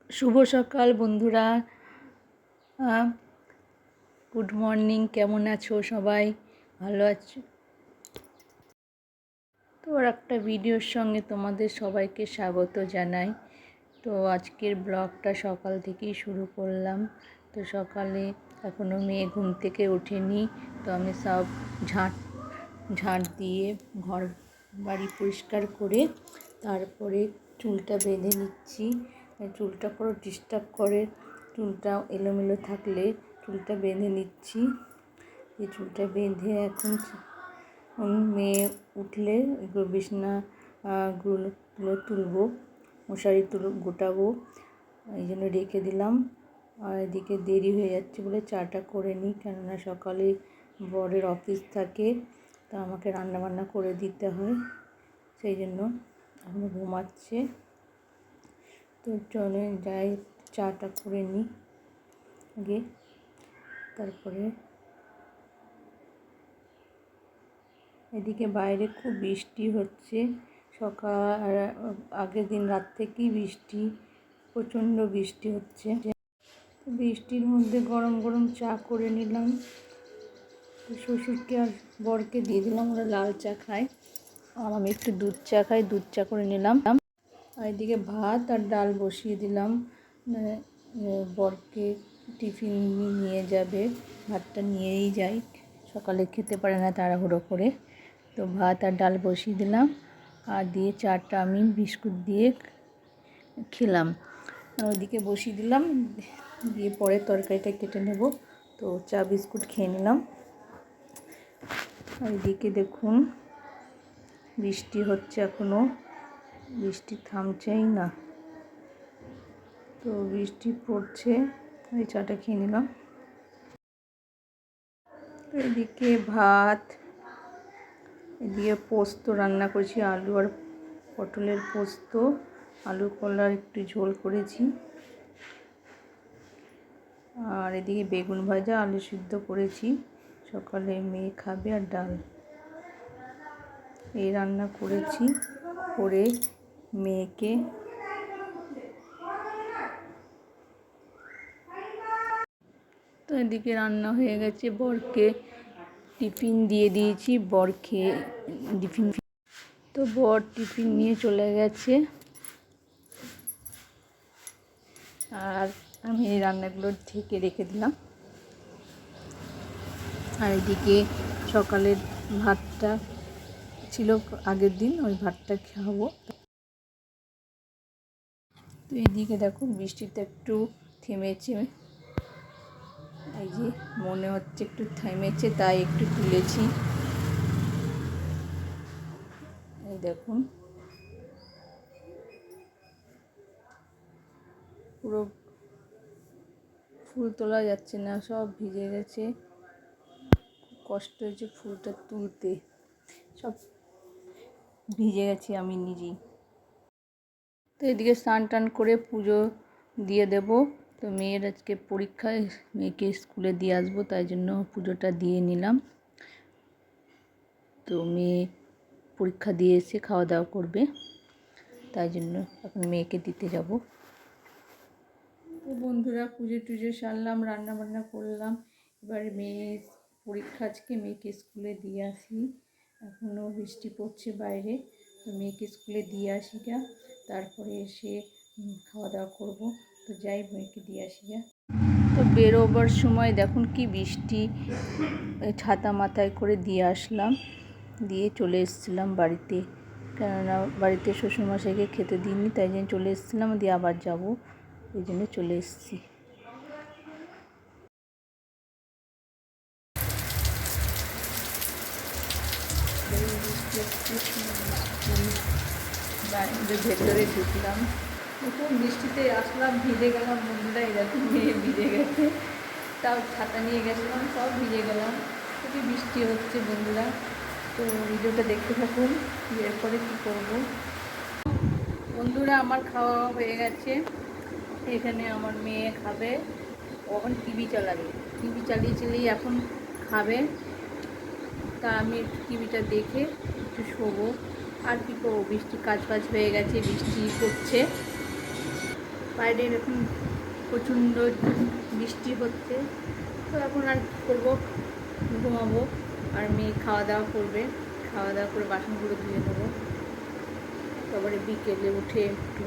শুভ সকাল বন্ধুরা। Good morning. কেমন আছো সবাই? ভালো আছো তো? আর একটা ভিডিওর সঙ্গে তোমাদের সবাইকে স্বাগত জানাই। তো আজকের ব্লগটা সকাল থেকেই শুরু করলাম। তো সকালে এখনও মেয়ে ঘুম থেকে ওঠেনি, তো আমি সব ঝাঁট দিয়ে ঘর বাড়ি পরিষ্কার করে তারপরে চুলটা বেঁধে নিচ্ছি। চুলটা পুরো ডিস্টার্ব করে, চুলটা এলোমেলো থাকলে চুলটা বেঁধে নিচ্ছি। এই চুলটা বেঁধে এখন মেয়ে উঠলে এগুলো গুলো তুলবো, মশারি গোটাবো, এই জন্য রেখে দিলাম। আর এদিকে দেরি হয়ে যাচ্ছে বলে চাটা করে নিই, কেননা সকালে বরের অফিস থাকে, তা আমাকে রান্নাবান্না করে দিতে হয়, সেই জন্য এখন ঘুমাচ্ছে। তো চলে যাই, চাটা করে নিই আগে, তারপরে। এদিকে বাইরে খুব বৃষ্টি হচ্ছে, আগের দিন রাত থেকেই বৃষ্টি, প্রচণ্ড বৃষ্টি হচ্ছে। বৃষ্টির মধ্যে গরম গরম চা করে নিলাম, শ্বশুরকে আর বরকে দিয়ে দিলাম, ওরা লাল চা খায়, আর আমি একটু দুধ চা খাই, দুধ চা করে নিলাম। আর এদিকে ভাত আর ডাল বসিয়ে দিলাম, বরকে টিফিন নিয়ে যাবে, ভাতটা নিয়েই যাই, সকালে খেতে পারে না তাড়াহুড়ো করে। তো ভাত আর ডাল বসিয়ে দিলাম, আর দিয়ে চাটা আমি বিস্কুট দিয়ে খেলাম। ওইদিকে বসিয়ে দিলাম, দিয়ে পরে তরকারিটা কেটে নেব। তো চা বিস্কুট খেয়ে নিলাম। ওইদিকে দেখুন বৃষ্টি হচ্ছে, এখনও বৃষ্টি থামছেই না, তো বৃষ্টি পড়ছে। এই চাটা খেয়ে নিলাম। এদিকে ভাত, এদিকে পোস্ত রান্না করেছি, আলু আর পটলের পোস্ত, আলু কলার একটু ঝোল করেছি, আর এদিকে বেগুন ভাজা, আলু সিদ্ধ করেছি, সকালে মেয়ে খাবে, আর ডাল, এই রান্না করেছি। করে মেয়েকে তো এদিকে রান্না হয়ে গেছে, বরকে টিফিন দিয়ে দিয়েছি, বর খেয়ে তো বর টিফিন নিয়ে চলে গেছে, আর আমি এই রান্নাগুলো ঢেকে রেখে দিলাম। আর এদিকে সকালের ভাতটা ছিল আগের দিন, ওই ভাতটা খাবো। তো এদিকে দেখো বৃষ্টিটা একটু থেমেছে, এই যে মনে হচ্ছে একটু থেমেছে, তাই একটু তুলেছি। এই দেখুন পুরো ফুল তোলা যাচ্ছে না, সব ভিজে গেছে, কষ্ট হয়েছে ফুলটা তুলতে, সব ভিজে গেছি আমি নিজেই। তো এদিকে স্নান টান করে পুজো দিয়ে দেব। তো মেয়ের আজকে পরীক্ষায়, মেয়েকে স্কুলে দিয়ে আসবো, তাই জন্য পুজোটা দিয়ে নিলাম। তো মেয়ে পরীক্ষা দিয়ে এসে খাওয়া দাওয়া করবে, তাই জন্য এখন মেয়েকে দিতে যাব। তো বন্ধুরা পুজো টুজো সারলাম, রান্না বান্না করলাম, এবার মেয়ের পরীক্ষা, আজকে মেয়েকে স্কুলে দিয়ে আসি। এখনও বৃষ্টি পড়ছে বাইরে, তো মেয়েকে স্কুলে দিয়ে আসি গা, তারপরে এসে খাওয়া দাওয়া করবো। তো যাই, মেয়েকে দিয়ে আসি গা। তো বেরোবার সময় দেখুন কি বৃষ্টি, ছাতা মাথায় করে দিয়ে আসলাম, দিয়ে চলে এসেছিলাম বাড়িতে, কেননা বাড়িতে শ্বশুরমশাইকে খেতে দিইনি, তাই জন্য চলে এসেছিলাম, দিয়ে আবার যাব, ওই জন্য চলে এসেছি। ভেতরে ঢুকলাম, প্রথম বৃষ্টিতে আসলাম, ভিজে গেলাম বন্ধুরা, এরকম মেয়ে ভিজে গেছে, তাও ছাতা নিয়ে গেছিলাম, সব ভিজে গেলাম, খুবই বৃষ্টি হচ্ছে বন্ধুরা। তো ভিডিওটা দেখতে থাকুন, এরপরে কী করব। বন্ধুরা আমার খাওয়া হয়ে গেছে, এখানে আমার মেয়ে খাবে, এখন টিভি চালাবে, টিভি চালিয়ে এখন খাবে। তা আমি টিভিটা দেখে একটু শোবো, আর কী করবো, বৃষ্টি কাজ হয়ে গেছে, বৃষ্টি করছে। বাইরে এখন প্রচণ্ড বৃষ্টি হচ্ছে। তো এখন আর কী করবো, ঘুমাবো। আর মেয়ে খাওয়া দাওয়া করবে, খাওয়া দাওয়া করে বাসনগুলো ধুয়ে নেবো, তারপরে বিকেলে উঠে একটু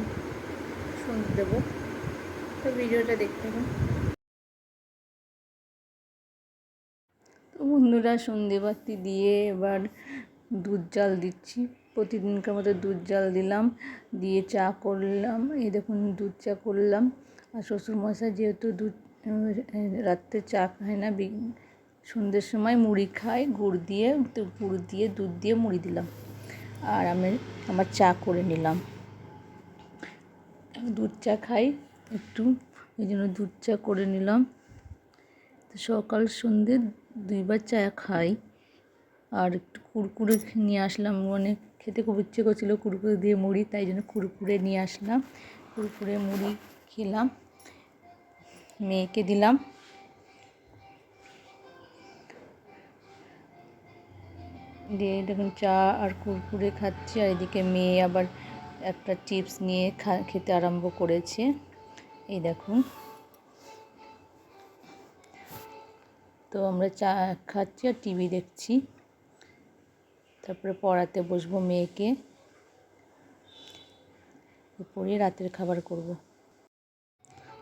সন্ধে দেবো। তো ভিডিওটা দেখতে হবে। তো বন্ধুরা, সন্ধেবাতি দিয়ে এবার দুধ জাল দিচ্ছি। প্রতিদিনকার মতো দুধ জাল দিলাম, দিয়ে চা করলাম। এই দেখুন দুধ চা করলাম। আর শ্বশুরমশাই যেহেতু দুধ রাত্রে চা খায় না, সন্ধ্যের সময় মুড়ি খায় গুড় দিয়ে, তো গুড় দিয়ে দুধ দিয়ে মুড়ি দিলাম। আর আমার চা করে নিলাম। দুধ চা খাই একটু, এই জন্য দুধ চা করে নিলাম। তো সকাল সন্ধ্যে দুইবার চা খাই। আর একটু কুরকুরে নিয়ে আসলাম, মানে খেতে খুব ইচ্ছে করছিলো কুরকুরে দিয়ে মুড়ি, তাই জন্য কুরকুরে নিয়ে আসলাম। কুরকুরে মুড়ি খেলাম, মেয়েকে দিলাম। দিয়ে দেখুন চা আর কুরকুরে খাচ্ছি। আর এদিকে মেয়ে আবার একটা চিপস নিয়ে খেতে আরম্ভ করেছে। এই দেখুন, তো আমরা চা খাচ্ছি আর টিভি দেখছি। তারপরে পড়াতে বসবো মেয়েকে, পড়িয়ে রাতের খাবার করব।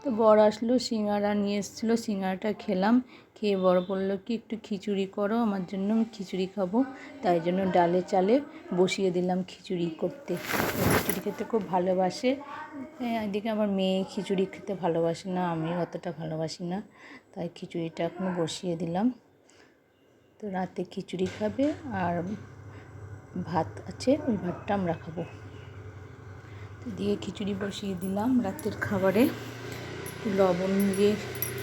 তো বর আসলো, সিঙ্গারা নিয়ে এসেছিলো, সিঙ্গারাটা খেলাম। খেয়ে বর বললো কি একটু খিচুড়ি করো আমার জন্য, আমি খিচুড়ি খাবো। তাই জন্য ডালে চালে বসিয়ে দিলাম খিচুড়ি করতে। খিচুড়ি খেতে খুব ভালোবাসে। এদিকে আমার মেয়ে খিচুড়ি খেতে ভালোবাসে না, আমি অতটা ভালোবাসি না, তাই খিচুড়িটা এখন বসিয়ে দিলাম। তো রাতে খিচুড়ি খাবে, আর ভাত আছে, ওই ভাতটা আমরা খাবো। তো দিয়ে খিচুড়ি বসিয়ে দিলাম রাতের খাবারে। লবণ দিয়ে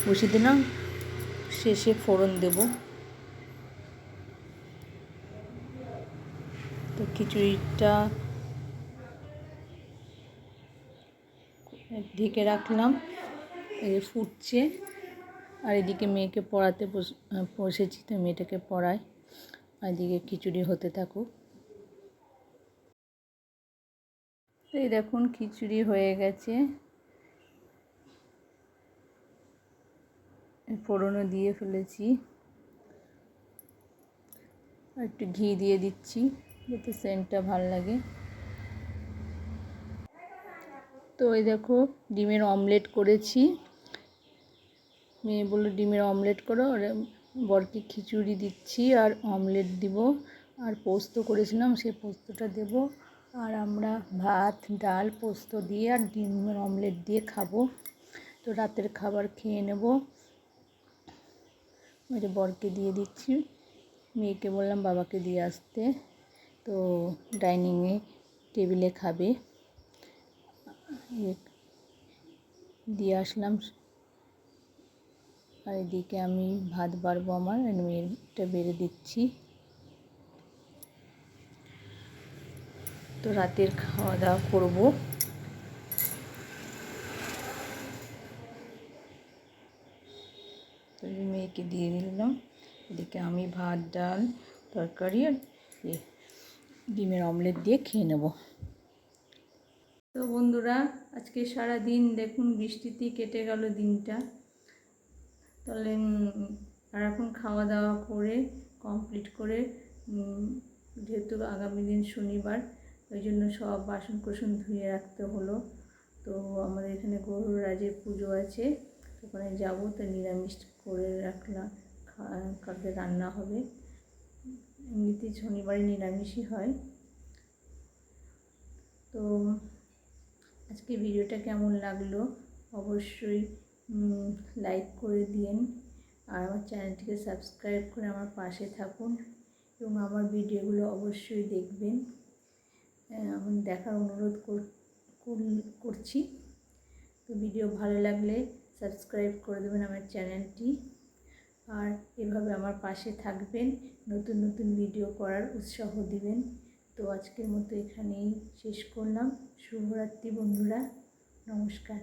বসিয়ে দিলাম, শেষে ফোড়ন দেব। তো খিচুড়িটা ঢেকে রাখলাম, এই ফুটছে। আর এদিকে মেয়েকে পড়াতে বসেছি, তো মেয়েটাকে পড়াই, আর এদিকে খিচুড়ি হতে থাকুক। এই দেখুন খিচুড়ি হয়ে গেছে, ফোড়নও দিয়ে ফেলেছি। আর একটু ঘি দিয়ে দিচ্ছি যাতে সেন্টটা ভালো লাগে। তো এই দেখো ডিমের অমলেট করেছি। মেয়ে বললো ডিমের অমলেট করো, আর বরকে খিচুড়ি দিচ্ছি আর অমলেট দিব। আর পোস্ত করেছিলাম, সেই পোস্তটা দেব। আর আমরা ভাত ডাল পোস্ত দিয়ে আর ডিমের অমলেট দিয়ে খাবো। তো রাতের খাবার খেয়ে নেব। ওই যে বরকে দিয়ে দিচ্ছি, মেয়েকে বললাম বাবাকে দিয়ে আসতে। তো ডাইনিংয়ে টেবিলে খাবে, দিয়ে আসলাম। আর এদিকে আমি ভাত বাড়বো, আমার মেয়েটা বেড়ে দিচ্ছি। তো রাতের খাওয়া দাওয়া করবো। তো মেয়েকে দিয়ে দিলাম। এদিকে আমি ভাত ডাল তরকারি আর ডিমের অমলেট দিয়ে খেয়ে নেব। তো বন্ধুরা, আজকে সারা দিন দেখুন বৃষ্টিতেই কেটে গেল দিনটা। তাহলে আর এখন খাওয়া দাওয়া করে কমপ্লিট করে, যেহেতু আগামী দিন শনিবার, ওই জন্য সব বাসন কোসন ধুয়ে রাখতে হলো। তো আমাদের এখানে গরুরাজের পুজো আছে, ওখানে যাবো। তো নিরামিষ করে রাখলাম, কালকে রান্না হবে। এমনিতেই শনিবারে নিরামিষই হয়। তো আজকে ভিডিওটা কেমন লাগলো অবশ্যই লাইক করে দিন, আর আমার চ্যানেলটিকে সাবস্ক্রাইব করে আমার পাশে থাকুন, এবং আমার ভিডিওগুলো অবশ্যই দেখবেন। আমি দেখার অনুরোধ করছি। তো ভিডিও ভালো লাগলে সাবস্ক্রাইব করে দেবেন আমার চ্যানেলটি, আর এভাবে আমার পাশে থাকবেন, নতুন নতুন ভিডিও করার উৎসাহ দিবেন। তো আজকের মতো এখানেই শেষ করলাম। শুভরাত্রি বন্ধুরা, নমস্কার।